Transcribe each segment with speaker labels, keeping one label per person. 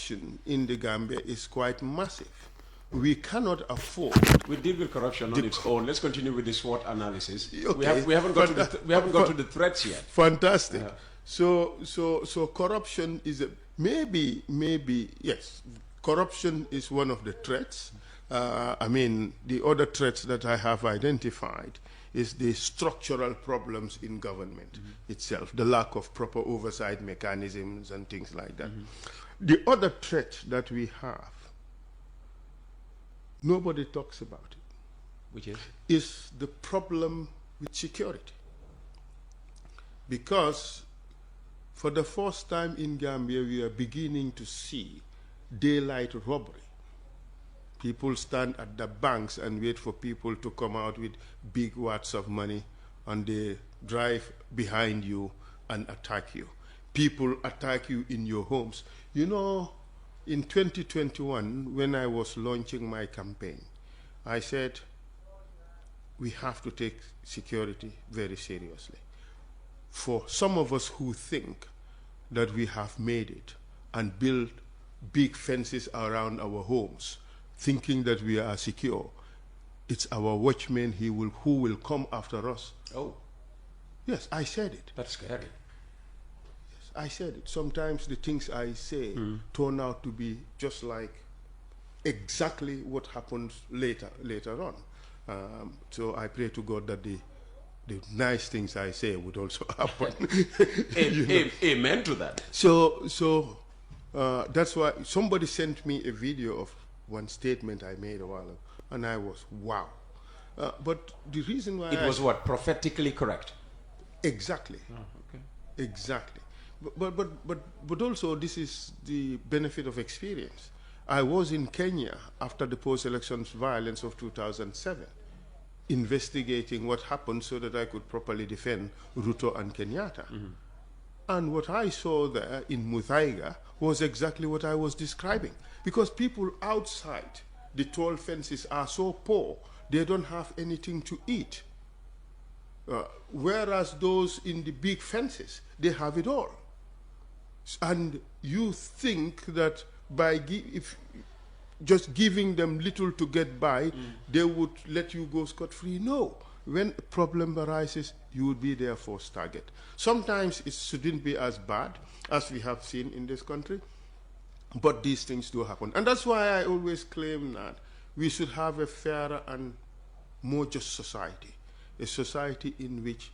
Speaker 1: corruption in the Gambia is quite massive. We cannot afford.
Speaker 2: We deal with corruption on its own. Let's continue with the SWOT analysis.
Speaker 1: Okay.
Speaker 2: We haven't got to the threats yet.
Speaker 1: Fantastic. So corruption is maybe yes. Corruption is one of the threats. I mean, the other threats that I have identified is the structural problems in government itself, the lack of proper oversight mechanisms and things like that. The other threat that we have, nobody talks about it,
Speaker 2: which
Speaker 1: is the problem with security. Because for the first time in Gambia, we are beginning to see daylight robbery. People stand at the banks and wait for people to come out with big wads of money, and they drive behind you and attack you. People attack you in your homes. You know, in 2021, when I was launching my campaign, I said we have to take security very seriously. For some of us who think that we have made it and built big fences around our homes, thinking that we are secure, it's our watchman who will come after us.
Speaker 2: Oh.
Speaker 1: Yes, I said it.
Speaker 2: That's scary.
Speaker 1: Yes, I said it. Sometimes the things I say turn out to be just like exactly what happens later on. So I pray to God that the nice things I say would also happen.
Speaker 2: Amen to that.
Speaker 1: So that's why somebody sent me a video of one statement I made a while ago, and I was, wow. But the reason why
Speaker 2: it was what? Prophetically correct?
Speaker 1: Exactly.
Speaker 2: Oh, okay.
Speaker 1: Exactly. But also this is the benefit of experience. I was in Kenya after the post-elections violence of 2007, investigating what happened so that I could properly defend Ruto and Kenyatta. And what I saw there in Muthaiga was exactly what I was describing. Because people outside the tall fences are so poor, they don't have anything to eat. Whereas those in the big fences, they have it all. And you think that by just giving them little to get by, they would let you go scot-free. No. When a problem arises, you would be their first target. Sometimes it shouldn't be as bad as we have seen in this country, but these things do happen. And that's why I always claim that we should have a fairer and more just society, a society in which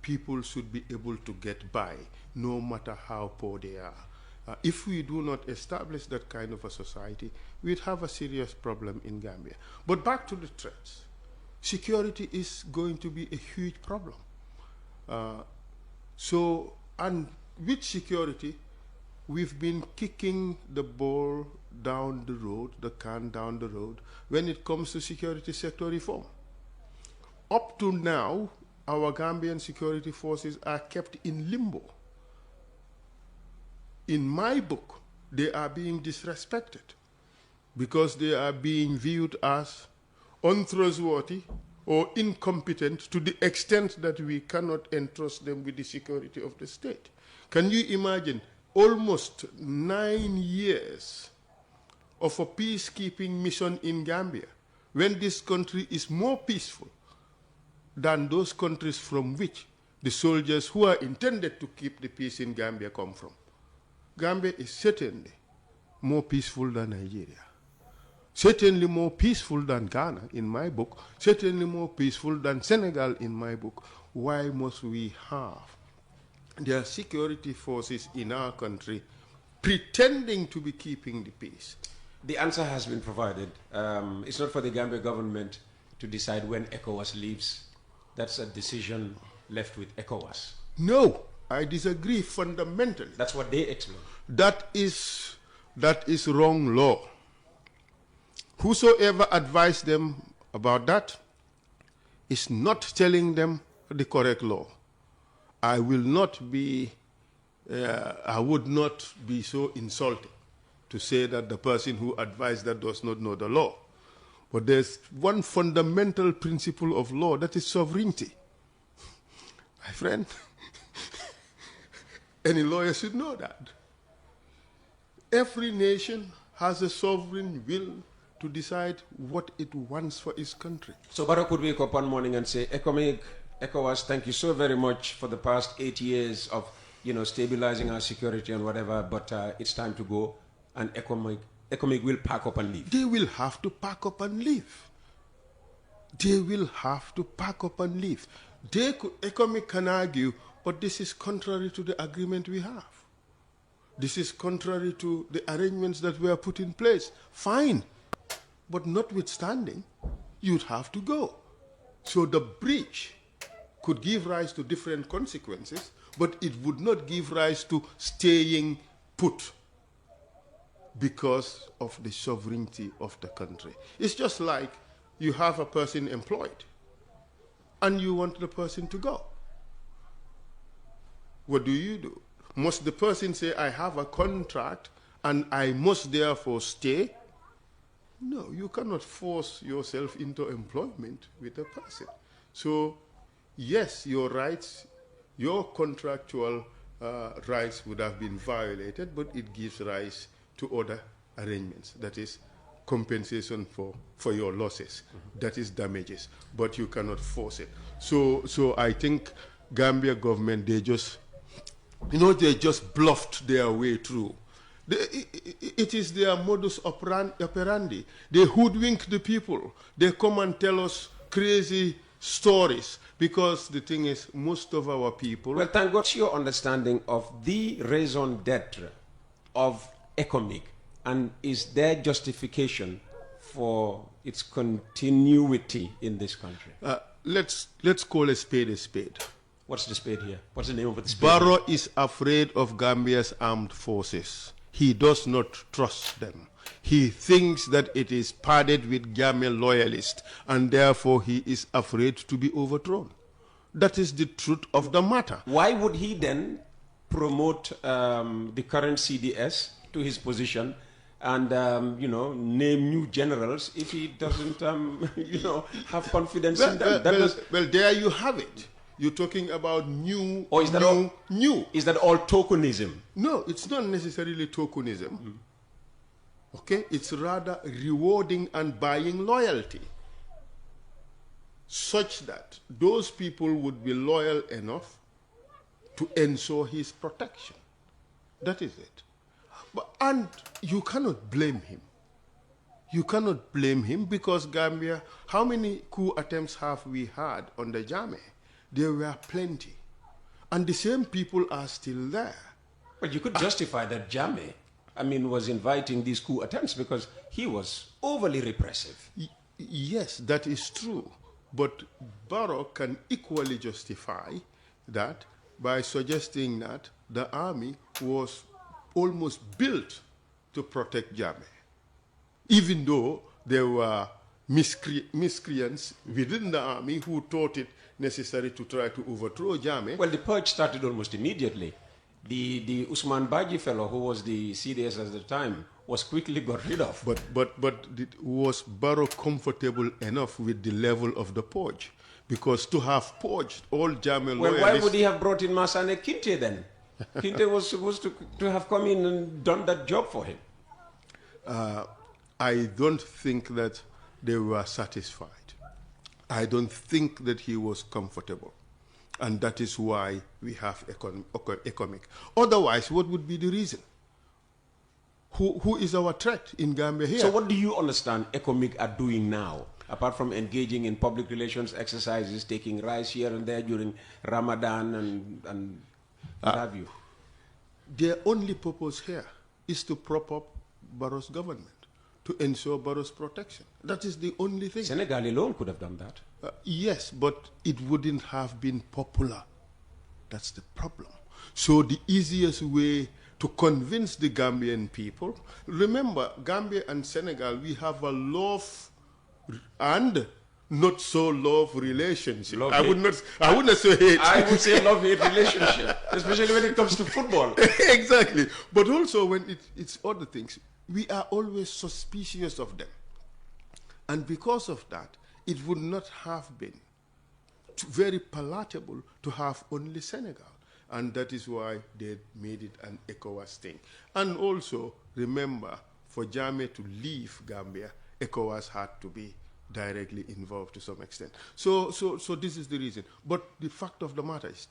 Speaker 1: people should be able to get by, no matter how poor they are. If we do not establish that kind of a society, we'd have a serious problem in Gambia. But back to the threats. Security is going to be a huge problem. And with security, we've been kicking the ball down the road, the can down the road, when it comes to security sector reform. Up to now, our Gambian security forces are kept in limbo. In my book, they are being disrespected because they are being viewed as untrustworthy or incompetent to the extent that we cannot entrust them with the security of the state. Can you imagine almost 9 years of a peacekeeping mission in Gambia when this country is more peaceful than those countries from which the soldiers who are intended to keep the peace in Gambia come from? Gambia is certainly more peaceful than Nigeria. Certainly more peaceful than Ghana in my book. Certainly more peaceful than Senegal in my book. Why must we have their security forces in our country pretending to be keeping the peace?
Speaker 2: The answer has been provided. It's not for the Gambia government to decide when ECOWAS leaves. That's a decision left with ECOWAS.
Speaker 1: No, I disagree fundamentally.
Speaker 2: That's what they explain.
Speaker 1: That is wrong law. Whosoever advised them about that is not telling them the correct law. I would not be so insulting to say that the person who advised that does not know the law. But there's one fundamental principle of law, that is sovereignty. My friend, any lawyer should know that. every nation has a sovereign will to decide what it wants for its country.
Speaker 2: So Barrow could wake up one morning and say, ECOWAS, thank you so very much for the past 8 years of, stabilizing our security and whatever, but it's time to go, and ECOMIG will pack up and leave.
Speaker 1: They will have to pack up and leave. They will have to pack up and leave. ECOMIG can argue, but this is contrary to the agreement we have. This is contrary to the arrangements that were put in place. Fine. But notwithstanding, you'd have to go. So the breach could give rise to different consequences, but it would not give rise to staying put because of the sovereignty of the country. It's just like you have a person employed and you want the person to go. What do? Must the person say, I have a contract and I must therefore stay? No, you cannot force yourself into employment with a person. So, yes, your rights, your contractual rights would have been violated, but it gives rise to other arrangements. That is compensation for your losses. Mm-hmm. That is damages, but you cannot force it. So I think Gambia government, they just bluffed their way through. It is their modus operandi. They hoodwink the people. They come and tell us crazy stories because the thing is, most of our people...
Speaker 2: Well, thank God. What's your understanding of the raison d'etre of ECOMIG, and is there justification for its continuity in this country?
Speaker 1: Let's call a spade a spade.
Speaker 2: What's the spade here? What's the name of the spade?
Speaker 1: Barrow is afraid of Gambia's armed forces. He does not trust them. He thinks that it is padded with Gambian loyalists, and therefore he is afraid to be overthrown. That is the truth of the matter.
Speaker 2: Why would he then promote the current CDS to his position and, name new generals if he doesn't, have confidence in them?
Speaker 1: Well, there you have it. You're talking about new.
Speaker 2: Or is that new? Is that all tokenism?
Speaker 1: No, it's not necessarily tokenism. Mm-hmm. Okay, it's rather rewarding and buying loyalty, such that those people would be loyal enough to ensure his protection. That is it. And you cannot blame him. You cannot blame him because Gambia, how many coup attempts have we had under Jammeh? There were plenty. And the same people are still there.
Speaker 2: But you could justify that Jammeh, was inviting these coup attempts because he was overly repressive.
Speaker 1: Yes, that is true. But Barrow can equally justify that by suggesting that the army was almost built to protect Jammeh, even though there were miscreants within the army who thought it necessary to try to overthrow Jammeh.
Speaker 2: Well, the purge started almost immediately. The Usman Baji fellow, who was the CDS at the time, was quickly got rid of.
Speaker 1: But was Barrow comfortable enough with the level of the purge? Because to have purged all Jammeh loyalists...
Speaker 2: Well, why would he have brought in Masane Kinte then? Kinte was supposed to have come in and done that job for him.
Speaker 1: I don't think that they were satisfied. I don't think that he was comfortable. And that is why we have ECOMIG. Otherwise, what would be the reason? Who is our threat in Gambia here?
Speaker 2: So what do you understand ECOMIG are doing now, apart from engaging in public relations exercises, taking rice here and there during Ramadan and what have you?
Speaker 1: Their only purpose here is to prop up Barrow's government, to ensure Barrow's protection. That is the only thing.
Speaker 2: Senegal alone could have done that.
Speaker 1: Yes, but it wouldn't have been popular. That's the problem. So the easiest way to convince the Gambian people, remember, Gambia and Senegal, we have a love and not so love relationship. I would not say hate.
Speaker 2: I would say love-hate relationship, especially when it comes to football.
Speaker 1: Exactly. But also when it's other things, we are always suspicious of them. And because of that, it would not have been very palatable to have only Senegal. And that is why they made it an ECOWAS thing. And also, remember, for Jammeh to leave Gambia, ECOWAS had to be directly involved to some extent. So this is the reason. But the fact of the matter is,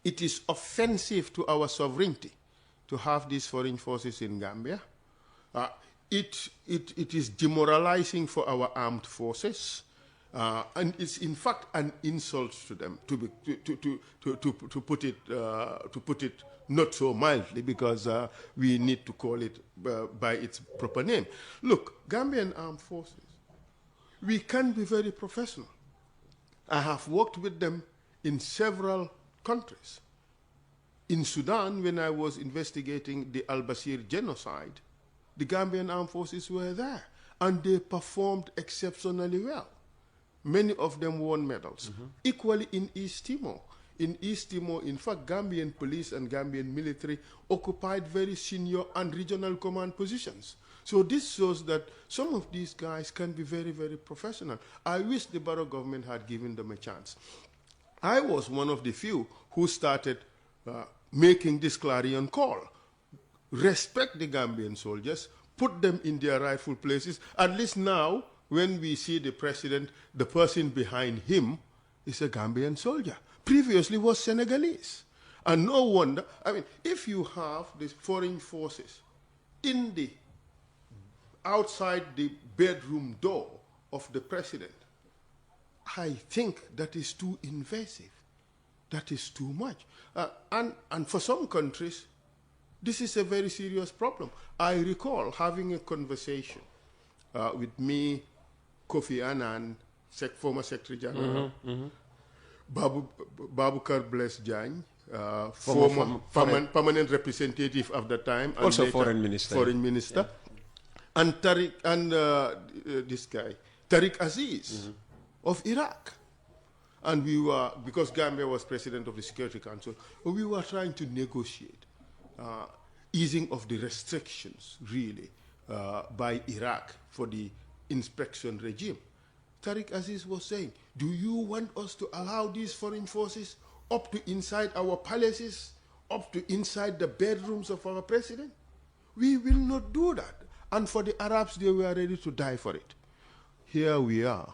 Speaker 1: it is offensive to our sovereignty to have these foreign forces in Gambia. It is demoralizing for our armed forces, and it's in fact an insult to them. To put it not so mildly, because we need to call it by its proper name. Look, Gambian armed forces, we can be very professional. I have worked with them in several countries. In Sudan, when I was investigating the al-Bashir genocide, the Gambian armed forces were there, and they performed exceptionally well. Many of them won medals. Equally in East Timor. In East Timor, in fact, Gambian police and Gambian military occupied very senior and regional command positions. So this shows that some of these guys can be very, very professional. I wish the Barrow government had given them a chance. I was one of the few who started making this clarion call. Respect the Gambian soldiers, put them in their rightful places. At least now, when we see the president, the person behind him is a Gambian soldier. Previously was Senegalese. And no wonder, I mean, if you have these foreign forces in the outside the bedroom door of the president, I think that is too invasive. That is too much. And for some countries, this is a very serious problem. I recall having a conversation with me, Kofi Annan, former Secretary General, Babukar Bless Jany, former permanent representative of the time, and
Speaker 2: also foreign minister,
Speaker 1: and Tariq, and this guy, Tariq Aziz of Iraq. And we were, because Gambia was president of the Security Council, we were trying to negotiate easing of the restrictions, really, by Iraq for the inspection regime. Tariq Aziz was saying, do you want us to allow these foreign forces up to inside our palaces, up to inside the bedrooms of our president? We will not do that. And for the Arabs, they were ready to die for it. Here we are,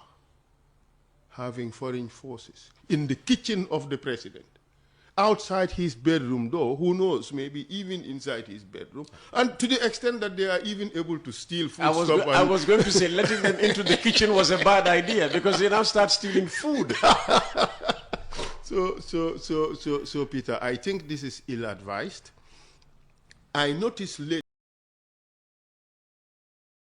Speaker 1: having foreign forces in the kitchen of the president, outside his bedroom door, who knows, maybe even inside his bedroom, and to the extent that they are even able to steal food.
Speaker 2: I was going to say letting them into the kitchen was a bad idea, because they now start stealing food.
Speaker 1: So, Peter, I think this is ill-advised. I noticed later